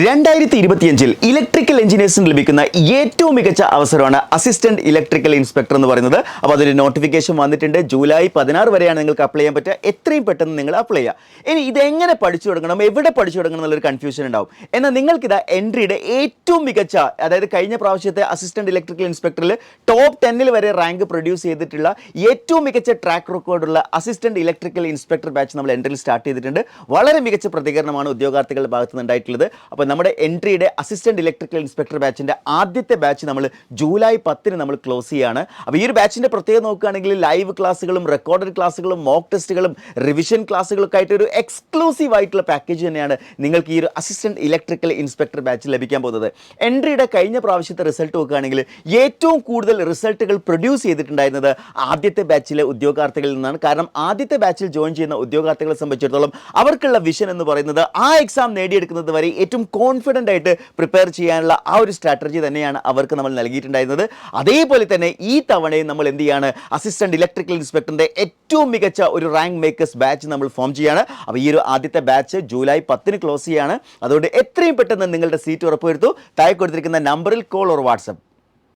2025 electrical എഞ്ചിനീയേഴ്സിന് ലഭിക്കുന്ന ഏറ്റവും മികച്ച അവസരമാണ് അസിസ്റ്റന്റ് ഇലക്ട്രിക്കൽ ഇൻസ്പെക്ടർ എന്ന് പറയുന്നത്. അപ്പോൾ അതൊരു നോട്ടിഫിക്കേഷൻ വന്നിട്ടുണ്ട്. ജൂലൈ 16 വരെയാണ് നിങ്ങൾക്ക് അപ്ലൈ ചെയ്യാൻ പറ്റുക. എത്രയും പെട്ടെന്ന് നിങ്ങൾ അപ്ലൈ ചെയ്യുക. ഇനി ഇതെങ്ങനെ പഠിച്ചു തുടങ്ങണം, എവിടെ പഠിച്ചു തുടങ്ങണം എന്നുള്ളൊരു കൺഫ്യൂഷൻ ഉണ്ടാവും. എന്നാൽ നിങ്ങൾക്കിത് എൻട്രിയുടെ ഏറ്റവും മികച്ച, അതായത് കഴിഞ്ഞ പ്രാവശ്യത്തെ അസിസ്റ്റന്റ് ഇലക്ട്രിക്കൽ ഇൻസ്പെക്ടറിൽ ടോപ്പ് 10 വരെ റാങ്ക് പ്രൊഡ്യൂസ് ചെയ്തിട്ടുള്ള ഏറ്റവും മികച്ച ട്രാക്ക് റെക്കോർഡുള്ള അസിസ്റ്റന്റ് ഇലക്ട്രിക്കൽ ഇൻസ്പെക്ടർ ബാച്ച് നമ്മൾ എൻട്രിയിൽ സ്റ്റാർട്ട് ചെയ്തിട്ടുണ്ട്. വളരെ മികച്ച പ്രതികരണമാണ് ഉദ്യോഗാർത്ഥികളുടെ ഭാഗത്ത് നിന്ന് ഉണ്ടായിട്ടുള്ളത്. അപ്പോൾ നമ്മുടെ എൻട്രിയുടെ അസിസ്റ്റന്റ് ഇലക്ട്രിക്കൽ ഇൻസ്പെക്ടർ ബാച്ചിൻ്റെ ആദ്യത്തെ ബാച്ച് നമ്മൾ ജൂലൈ 10 നമ്മൾ ക്ലോസ് ചെയ്യുകയാണ്. അപ്പോൾ ഈ ഒരു ബാച്ചിൻ്റെ പ്രത്യേകത നോക്കുകയാണെങ്കിൽ ലൈവ് ക്ലാസ്സുകളും റെക്കോർഡഡ് ക്ലാസ്സുകളും മോക്ക് ടെസ്റ്റുകളും റിവിഷൻ ക്ലാസ്സുകളൊക്കെ ആയിട്ട് ഒരു എക്സ്ക്ലൂസീവ് ആയിട്ടുള്ള പാക്കേജ് തന്നെയാണ് നിങ്ങൾക്ക് ഈ ഒരു അസിസ്റ്റന്റ് ഇലക്ട്രിക്കൽ ഇൻസ്പെക്ടർ ബാച്ച് ലഭിക്കാൻ പോകുന്നത്. എൻട്രിയുടെ കഴിഞ്ഞ പ്രാവശ്യത്തെ റിസൾട്ട് നോക്കുകയാണെങ്കിൽ ഏറ്റവും കൂടുതൽ റിസൾട്ടുകൾ പ്രൊഡ്യൂസ് ചെയ്തിട്ടുണ്ടായിരുന്നത് ആദ്യത്തെ ബാച്ചിലെ ഉദ്യോഗാർത്ഥികളിൽ നിന്നാണ്. കാരണം ആദ്യത്തെ ബാച്ചിൽ ജോയിൻ ചെയ്യുന്ന ഉദ്യോഗാർത്ഥികളെ സംബന്ധിച്ചിടത്തോളം അവർക്കുള്ള വിഷൻ എന്ന് പറയുന്നത് ആ എക്സാം നേടിയെടുക്കുന്നത് വരെ ഏറ്റവും കോൺഫിഡൻ്റ് ആയിട്ട് പ്രിപ്പയർ ചെയ്യാനുള്ള ആ ഒരു സ്ട്രാറ്റജി തന്നെയാണ് അവർക്ക് നമ്മൾ നൽകിയിട്ടുണ്ടായിരുന്നത്. അതേപോലെ തന്നെ ഈ തവണയും നമ്മൾ എന്ത് ചെയ്യാണ്, അസിസ്റ്റന്റ് ഇലക്ട്രിക്കൽ ഇൻസ്പെക്ടറിൻ്റെ ഏറ്റവും മികച്ച ഒരു റാങ്ക് മേക്കേഴ്സ് ബാച്ച് നമ്മൾ ഫോം ചെയ്യാണ്. അപ്പോൾ ഈ ഒരു ആദ്യത്തെ ബാച്ച് ജൂലൈ 10 ക്ലോസ് ചെയ്യാണ്. അതുകൊണ്ട് എത്രയും പെട്ടെന്ന് നിങ്ങളുടെ സീറ്റ് ഉറപ്പുവരുത്തൂ. താഴെ കൊടുത്തിരിക്കുന്ന നമ്പറിൽ കോൾ ഓർ വാട്സപ്പ്